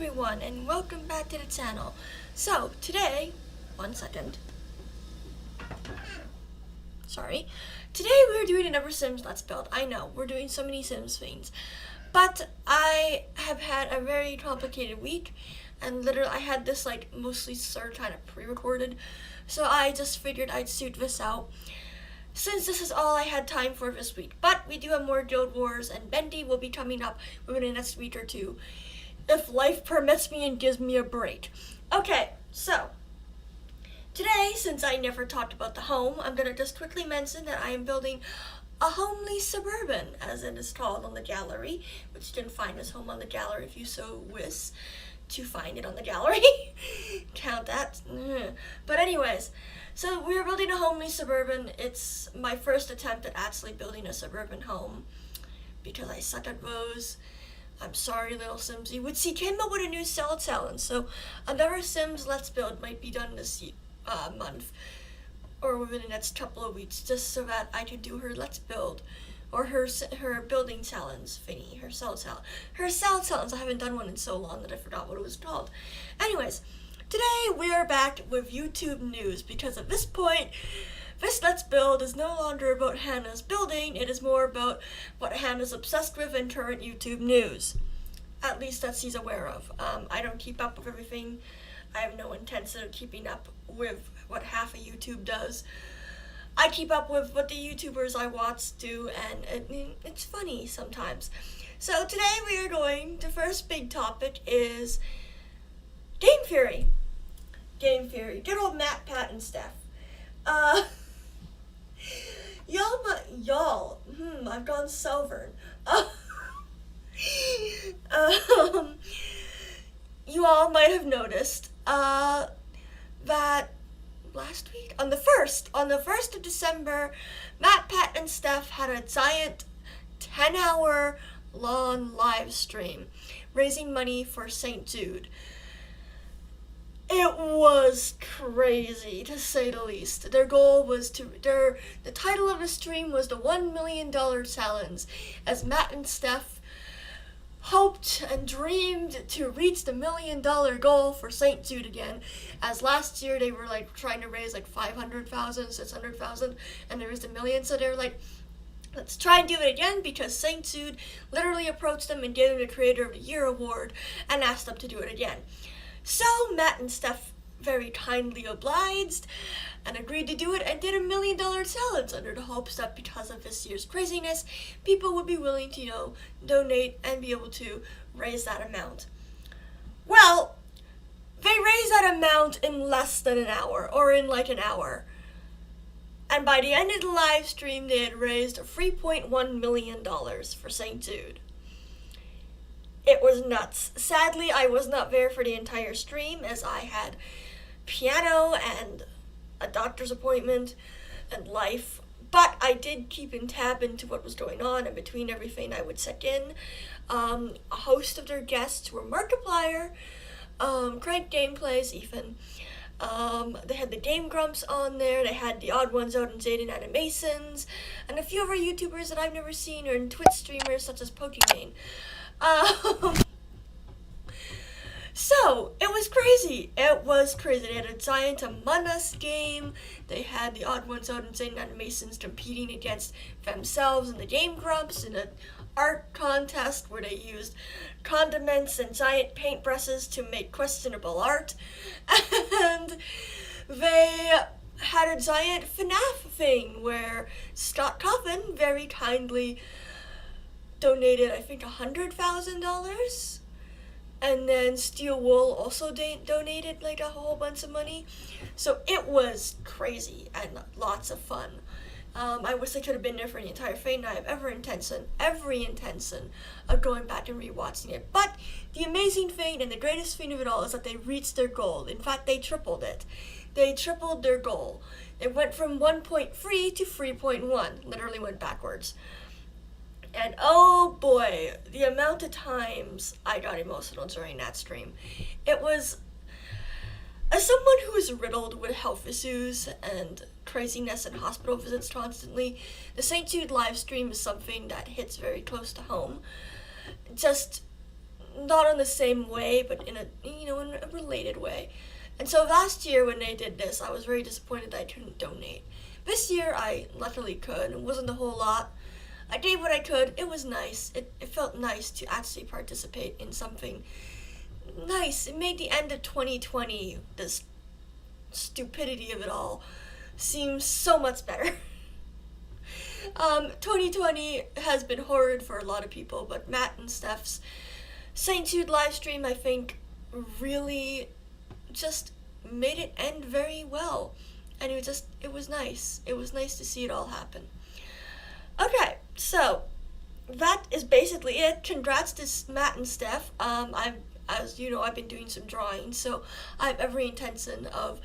everyone, and welcome back to the channel. So, today, one second. Sorry. Today we're doing another Sims Let's Build. I know, we're doing so many Sims things. But I have had a very complicated week, and literally I had this mostly sort of kind of pre-recorded. So I just figured I'd shoot this out, since this is all I had time for this week. But we do have more Guild Wars, and Bendy will be coming up within the next week or two, if life permits me and gives me a break. Okay, so today, since I never talked about the home, I'm going to just quickly mention that I am building a homely suburban, as it is called on the gallery, which you can find this home on the gallery if you so wish to find it on the gallery. Count that. But anyways, so we're building a homely suburban. It's my first attempt at actually building a suburban home, because I suck at those. I'm sorry, little Sims. Which he came up with a new cell challenge, so another Sims Let's Build might be done this month, or within the next couple of weeks, just so that I can do her Let's Build, or her building challenge thingy, her cell challenge. I haven't done one in so long that I forgot what it was called. Anyways, today we are back with YouTube news, because at this point, this Let's Build is no longer about Hannah's building. It is more about what Hannah's obsessed with in current YouTube news. At least that she's aware of. I don't keep up with everything. I have no intention of keeping up with what half of YouTube does. I keep up with what the YouTubers I watch do, and it's funny sometimes. So today the first big topic is Game Theory. Game Theory. Good old Matt, Pat, and Steph. I've gone Selvern. You all might have noticed that last week, on the 1st of December, Matt, Pat, and Steph had a giant 10-hour long live stream raising money for St. Jude. It was crazy, to say the least. Their goal was the title of the stream was the $1 million challenge, as Matt and Steph hoped and dreamed to reach the $1 million goal for St. Jude again, as last year they were trying to raise 500,000, 600,000, and there was $1 million, so they were let's try and do it again, because St. Jude literally approached them and gave them the Creator of the Year award and asked them to do it again. So Matt and Steph very kindly obliged and agreed to do it, and did $1 million challenge under the hopes that because of this year's craziness, people would be willing to, donate and be able to raise that amount. Well, they raised that amount in less than an hour, or in an hour. And by the end of the live stream, they had raised $3.1 million for St. Jude. It was nuts. Sadly, I was not there for the entire stream, as I had piano and a doctor's appointment and life. But I did keep in tab into what was going on, and between everything I would check in. A host of their guests were Markiplier, Crank Gameplays, Ethan. They had the Game Grumps on there. They had the Odd Ones Out and Jaden Animations, and a few other YouTubers that I've never seen, or Twitch streamers such as Pokimane. So, it was crazy. They had a giant Among Us game. They had the Odd Ones Out and Jaden Animations competing against themselves and the Game Grumps in an art contest where they used condiments and giant paintbrushes to make questionable art. And they had a giant FNAF thing where Scott Coffin very kindly donated, I think, $100,000, and then Steel Wool also donated a whole bunch of money. So it was crazy and lots of fun. I wish I could have been there for the entire thing, and I have every intention of going back and rewatching it. But the amazing thing and the greatest thing of it all is that they reached their goal. In fact, they tripled it. They tripled their goal. It went from 1.3 to 3.1, literally went backwards. And oh boy, the amount of times I got emotional during that stream. It was, as someone who is riddled with health issues and craziness and hospital visits constantly, the St. Jude live stream is something that hits very close to home. Just not in the same way, but in a related way. And so last year when they did this, I was very disappointed that I couldn't donate. This year I luckily could. It wasn't a whole lot. I did what I could. It was nice. It felt nice to actually participate in something nice. It made the end of 2020, this stupidity of it all, seem so much better. 2020 has been horrid for a lot of people, but Matt and Steph's St. Jude live stream, I think, really just made it end very well. And it was nice. It was nice to see it all happen. Okay, so that is basically it. Congrats to Matt and Steph. As you know, I've been doing some drawing, so I have every intention of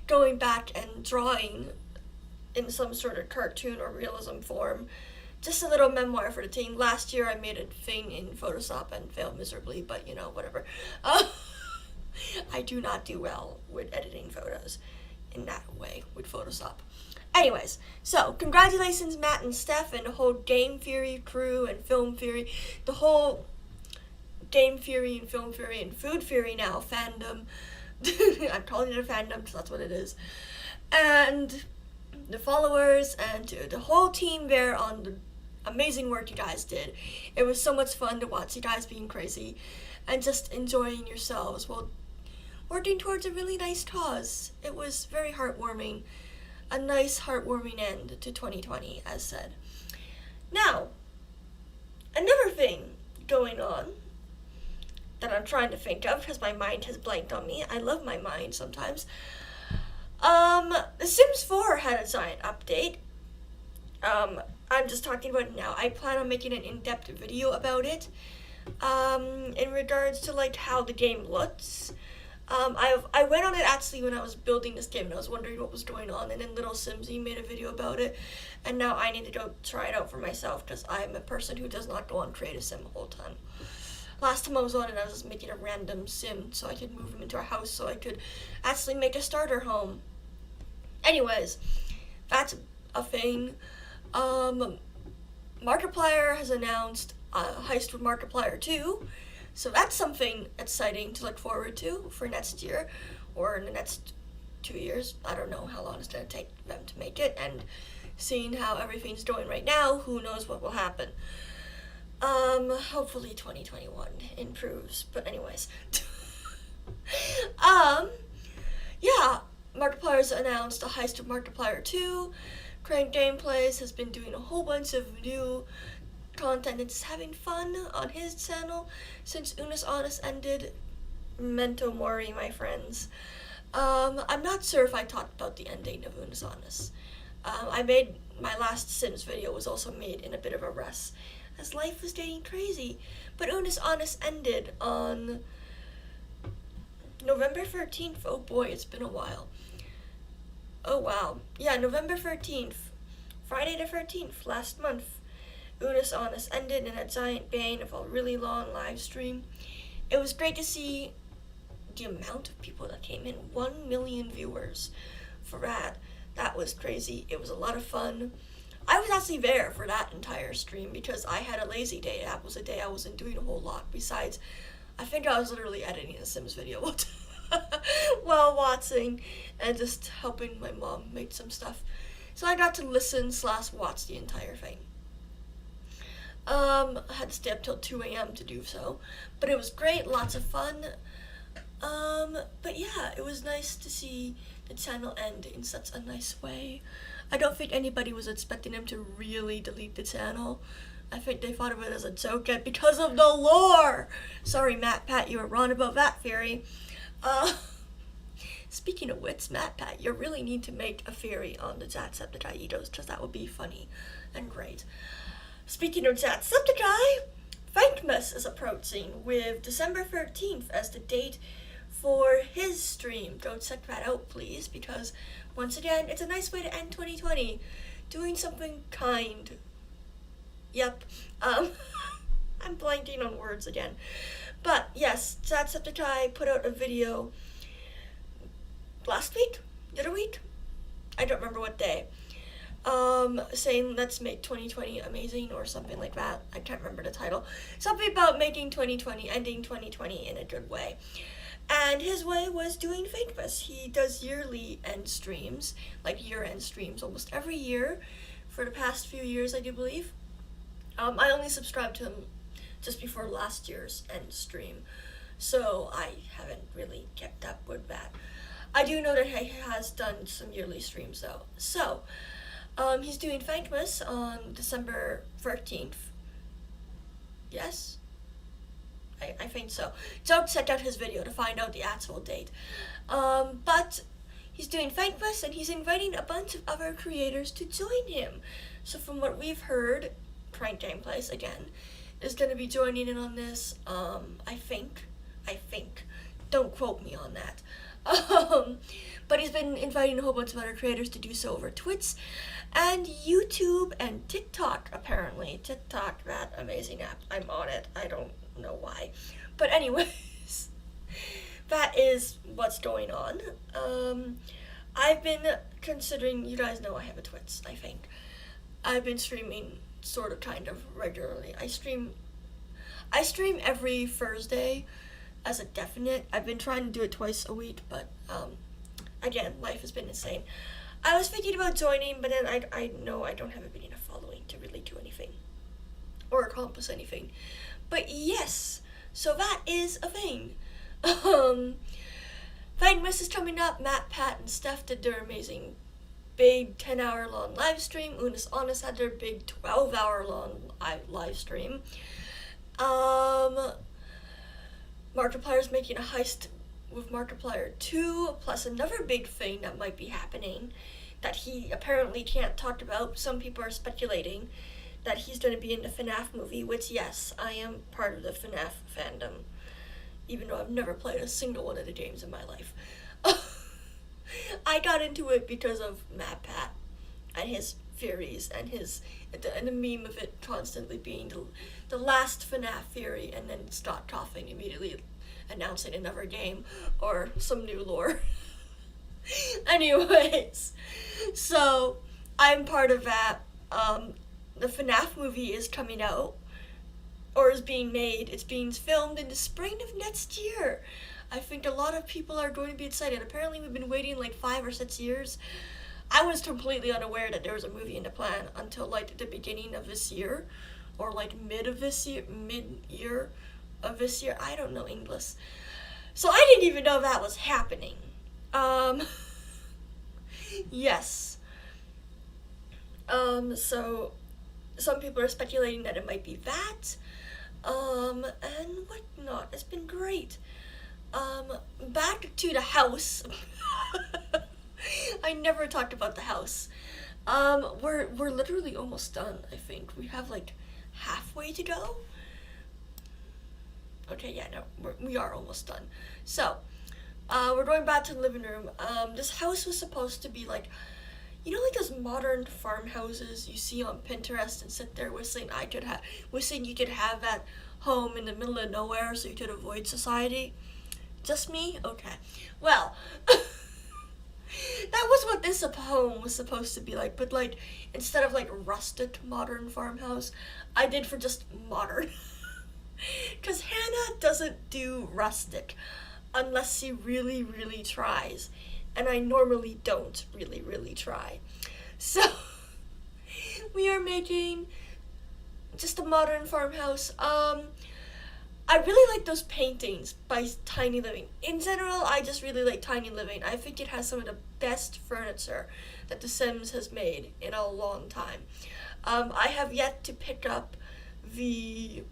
going back and drawing in some sort of cartoon or realism form. Just a little memoir for the team. Last year I made a thing in Photoshop and failed miserably, but whatever. I do not do well with editing photos in that way with Photoshop. Anyways, so congratulations Matt and Steph and the whole Game Theory crew and Film Theory, the whole Game Theory and Film Theory and Food Theory now fandom. I'm calling it a fandom because that's what it is. And the followers and to the whole team there on the amazing work you guys did. It was so much fun to watch you guys being crazy and just enjoying yourselves while working towards a really nice cause. It was very heartwarming. A nice, heartwarming end to 2020, as said. Now, another thing going on that I'm trying to think of because my mind has blanked on me. I love my mind sometimes. The Sims 4 had a giant update. I'm just talking about it now. I plan on making an in-depth video about it. In regards to like how the game looks. I went on it actually when I was building this game and I was wondering what was going on, and then Little Simsy made a video about it, and now I need to go try it out for myself because I'm a person who does not go on Create a Sim the whole time. Last time I was on it, I was just making a random sim so I could move him into a house so I could actually make a starter home. Anyways, that's a thing. Markiplier has announced Heist with Markiplier 2. So that's something exciting to look forward to for next year, or in the next 2 years. I don't know how long it's going to take them to make it, and seeing how everything's going right now, who knows what will happen. Hopefully 2021 improves, but anyways. Yeah, Markiplier's announced a Heist of Markiplier 2. Crank Gameplays has been doing a whole bunch of new content and just having fun on his channel since Unus Annus ended. Memento Mori, my friends. I'm not sure if I talked about the ending of Unus Annus. I made my last Sims video was also made in a bit of a rush as life was getting crazy, but Unus Annus ended on November 13th. Oh boy, it's been a while. Oh wow, yeah, November 13th, Friday the 13th, last month. Unus Annus ended in a giant bang of a really long live stream. It was great to see the amount of people that came in. 1 million viewers for that. That was crazy. It was a lot of fun. I was actually there for that entire stream because I had a lazy day. That was a day I wasn't doing a whole lot. Besides, I think I was literally editing a Sims video while watching and just helping my mom make some stuff. So I got to listen/watch the entire thing. I had to stay up till 2 a.m. to do so, but it was great, lots of fun. But yeah, it was nice to see the channel end in such a nice way. I don't think anybody was expecting him to really delete the channel. I think they thought of it as a joke because of the lore. Sorry, Pat, you were wrong about that theory. Speaking of which, Pat, you really need to make a theory on the Jacksepticeye because that would be funny and great. Speaking of Jacksepticeye, Thankmas is approaching with December 13th as the date for his stream. Go check that out, please, because once again, it's a nice way to end 2020. Doing something kind. Yep. I'm blanking on words again. But yes, Jacksepticeye put out a video last week? The other week? I don't remember what day. saying let's make 2020 amazing or something like that. I can't remember the title. Something about making 2020, ending 2020 in a good way. And his way was doing Fakemas. He does yearly end streams, like year-end streams, almost every year for the past few years, I do believe. I only subscribed to him just before last year's end stream, so I haven't really kept up with that. I do know that he has done some yearly streams though. So, he's doing Fakemas on December 13th. Yes? I think so. Don't check out his video to find out the actual date. But he's doing Fakemas and he's inviting a bunch of other creators to join him. So from what we've heard, Prank Gameplays again is going to be joining in on this. I think. Don't quote me on that. But he's been inviting a whole bunch of other creators to do so over Twitch and YouTube and TikTok, apparently. TikTok, that amazing app. I'm on it. I don't know why. But anyways, that is what's going on. I've been considering, you guys know I have a Twitch, I think. I've been streaming sort of kind of regularly. I stream every Thursday as a definite. I've been trying to do it twice a week, but again, life has been insane. I was thinking about joining, but then I know I don't have a big enough following to really do anything or accomplish anything. But yes, so that is a thing. Fakemas is coming up. Matt, Pat, and Steph did their amazing big 10-hour-long live stream. Unis Honest had their big 12-hour-long live stream. Markiplier's making a heist with Markiplier 2, plus another big thing that might be happening that he apparently can't talk about. Some people are speculating that he's going to be in the FNAF movie, which, yes, I am part of the FNAF fandom, even though I've never played a single one of the games in my life. I got into it because of Mad Pat and his theories and the meme of it constantly being the last FNAF theory and then stop coughing immediately announcing another game or some new lore. Anyways, so I'm part of that. The FNAF movie is coming out, or is being made. It's being filmed in the spring of next year. I think a lot of people are going to be excited. Apparently we've been waiting like 5 or 6 years. I was completely unaware that there was a movie in the plan until like the beginning of this year, or like mid-year of this year. I don't know English. So I didn't even know that was happening. Yes. So some people are speculating that it might be that, and whatnot. It's been great. Back to the house. I never talked about the house. We're literally almost done, I think. We have like halfway to go. Okay, yeah, no, we are almost done. So, we're going back to the living room. This house was supposed to be like, you know, like those modern farmhouses you see on Pinterest and sit there wishing you could have that home in the middle of nowhere so you could avoid society. Just me? Okay. Well, that was what this home was supposed to be like, but like, instead of like rustic modern farmhouse, I did for just modern. Because Hannah doesn't do rustic unless she really, really tries. And I normally don't really, really try. So, we are making just a modern farmhouse. I really like those paintings by Tiny Living. In general, I just really like Tiny Living. I think it has some of the best furniture that The Sims has made in a long time. I have yet to pick up the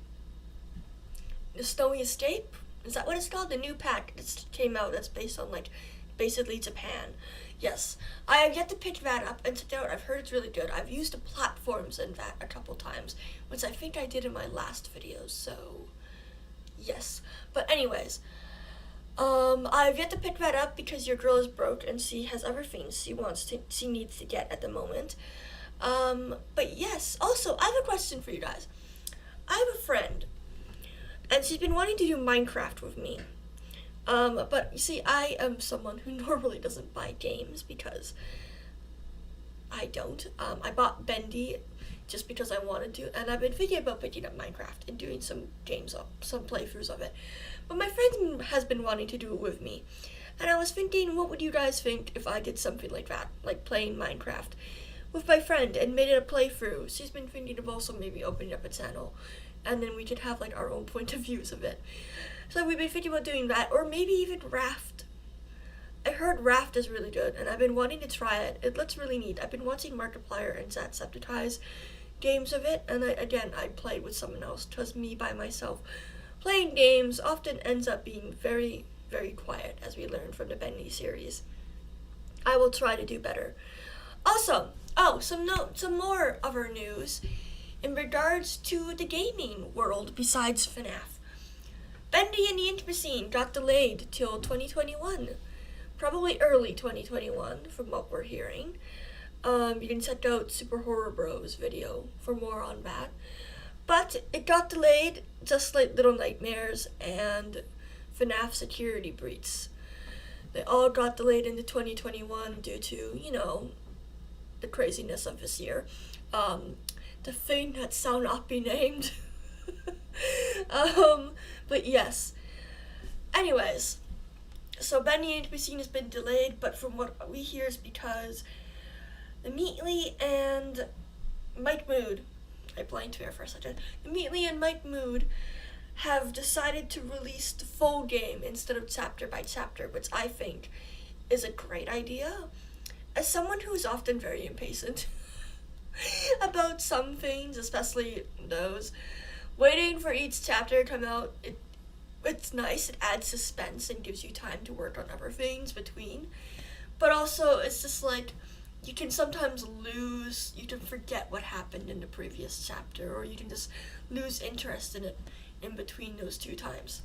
Snowy Escape. Is that what it's called? The new pack that came out that's based on like basically Japan. Yes, I have yet to pick that up and check it out. I've heard it's really good. I've used the platforms in that a couple times, which I think I did in my last video, so yes. But anyways, I've yet to pick that up because your girl is broke and she has other things she needs to get at the moment. But yes, also, I have a question for you guys. I have a friend, and she's been wanting to do Minecraft with me. But you see, I am someone who normally doesn't buy games because I don't. I bought Bendy just because I wanted to, and I've been thinking about picking up Minecraft and doing some some playthroughs of it. But my friend has been wanting to do it with me, and I was thinking, what would you guys think if I did something like that, like playing Minecraft with my friend and made it a playthrough? She's been thinking of also maybe opening up a channel, and then we could have like our own point of views of it. So we've been thinking about doing that, or maybe even Raft. I heard Raft is really good, and I've been wanting to try it. It looks really neat. I've been watching Markiplier and Jacksepticeye games of it, and I played with someone else, because me by myself playing games often ends up being very, very quiet, as we learned from the Bendy series. I will try to do better. Also, some more of our news in regards to the gaming world besides FNAF. Bendy and the Intimate Scene got delayed till 2021. Probably early 2021, from what we're hearing. You can check out Super Horror Bros video for more on that. But it got delayed, just like Little Nightmares and FNAF security breach. They all got delayed into 2021 due to, the craziness of this year. The thing that shall not be named. But yes. Anyways, so Bendy and Intimate Scene has been delayed, but from what we hear is because Immediately and Mike Mood, I blanked there for a second. Immediately and Mike Mood have decided to release the full game instead of chapter by chapter, which I think is a great idea. As someone who is often very impatient about some things, especially those, waiting for each chapter to come out, it's nice. It adds suspense and gives you time to work on other things between. But also, it's just like, you can sometimes you can forget what happened in the previous chapter, or you can just lose interest in it in between those two times.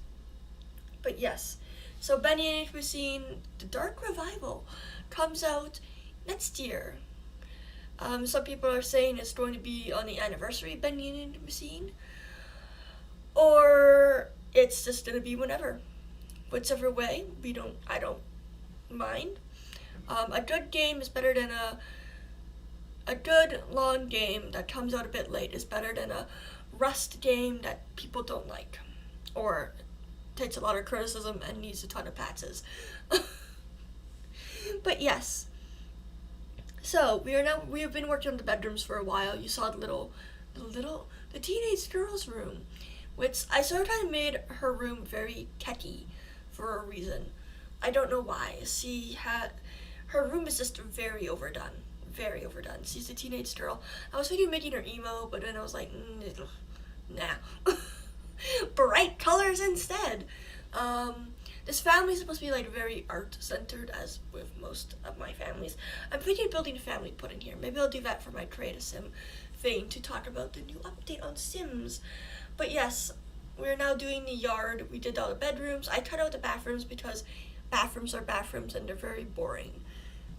But yes, so Bendy and Intimate Scene, the Dark Revival, comes out next year. Some people are saying it's going to be on the anniversary of Bendy and Intimate Scene, or it's just going to be whenever. Whichever way, I don't mind. A good game is better than a good long game that comes out a bit late is better than a rust game that people don't like, or takes a lot of criticism and needs a ton of patches. But yes, so we have been working on the bedrooms for a while. You saw the teenage girl's room, which I sort of made her room very techy for a reason. I don't know why. Her room is just very overdone. Very overdone. She's a teenage girl. I was thinking of making her emo, but then I was like, nah. Bright colors instead. This family is supposed to be like very art-centered, as with most of my families. I'm thinking of building a family put in here. Maybe I'll do that for my Create a Sim thing to talk about the new update on Sims. But yes, we're now doing the yard. We did all the bedrooms. I cut out the bathrooms because bathrooms are bathrooms and they're very boring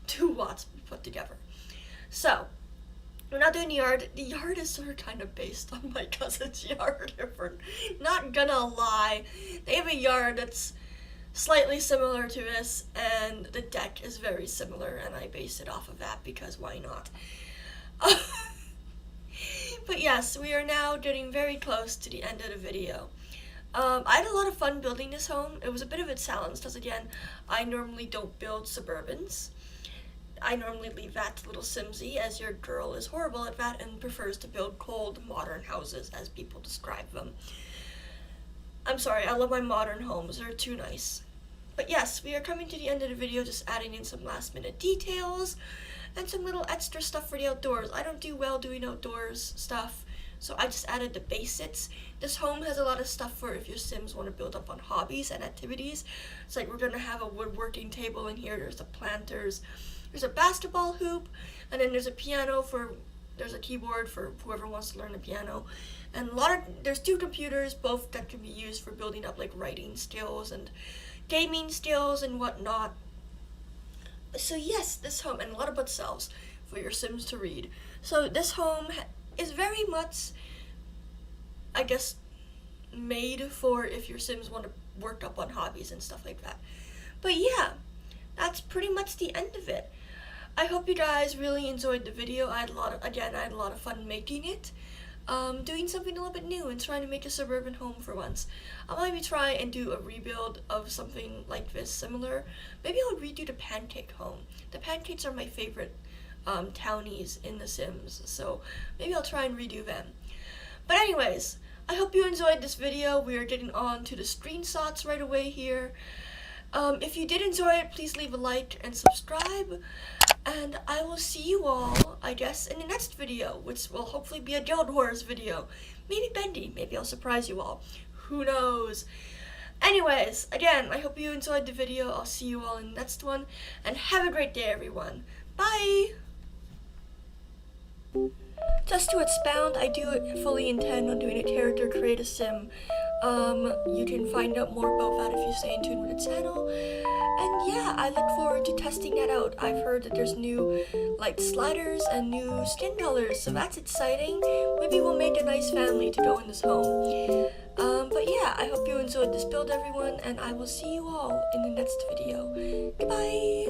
to watch put together. So, we're not doing the yard. The yard is sort of kind of based on my cousin's yard, if we're not gonna lie. They have a yard that's slightly similar to this, and the deck is very similar, and I based it off of that because why not? But yes, we are now getting very close to the end of the video. I had a lot of fun building this home. It was a bit of a challenge because, again, I normally don't build suburbans. I normally leave that to little Simsy, as your girl is horrible at that and prefers to build cold, modern houses, as people describe them. I'm sorry, I love my modern homes. They're too nice. But yes, we are coming to the end of the video, just adding in some last-minute details and some little extra stuff for the outdoors. I don't do well doing outdoors stuff, so I just added the basics. This home has a lot of stuff for if your Sims want to build up on hobbies and activities. It's like we're going to have a woodworking table in here. There's the planters. There's a basketball hoop, and then there's a piano there's a keyboard for whoever wants to learn the piano. And there's 2 computers, both that can be used for building up like writing skills and gaming skills and whatnot. So yes, this home, and a lot of bookshelves for your Sims to read. So this home is very much, I guess, made for if your Sims want to work up on hobbies and stuff like that. But yeah, that's pretty much the end of it. I hope you guys really enjoyed the video. I had a lot of fun making it. Doing something a little bit new and trying to make a suburban home for once. I'll maybe try and do a rebuild of something like this similar. Maybe I'll redo the pancake home. The pancakes are my favorite townies in The Sims, so maybe I'll try and redo them. But anyways, I hope you enjoyed this video. We are getting on to the screenshots right away here. If you did enjoy it, please leave a like and subscribe. And I will see you all, I guess, in the next video, which will hopefully be a Guild Wars video. Maybe Bendy, maybe I'll surprise you all. Who knows? Anyways, again, I hope you enjoyed the video. I'll see you all in the next one. And have a great day, everyone. Bye! Just to expound, I do fully intend on doing a character create a sim. You can find out more about that if you stay in tune with the channel. And yeah, I look forward to testing that out. I've heard that there's new light sliders and new skin colors, so that's exciting. Maybe we'll make a nice family to go in this home. But yeah, I hope you enjoyed this build, everyone, and I will see you all in the next video. Goodbye!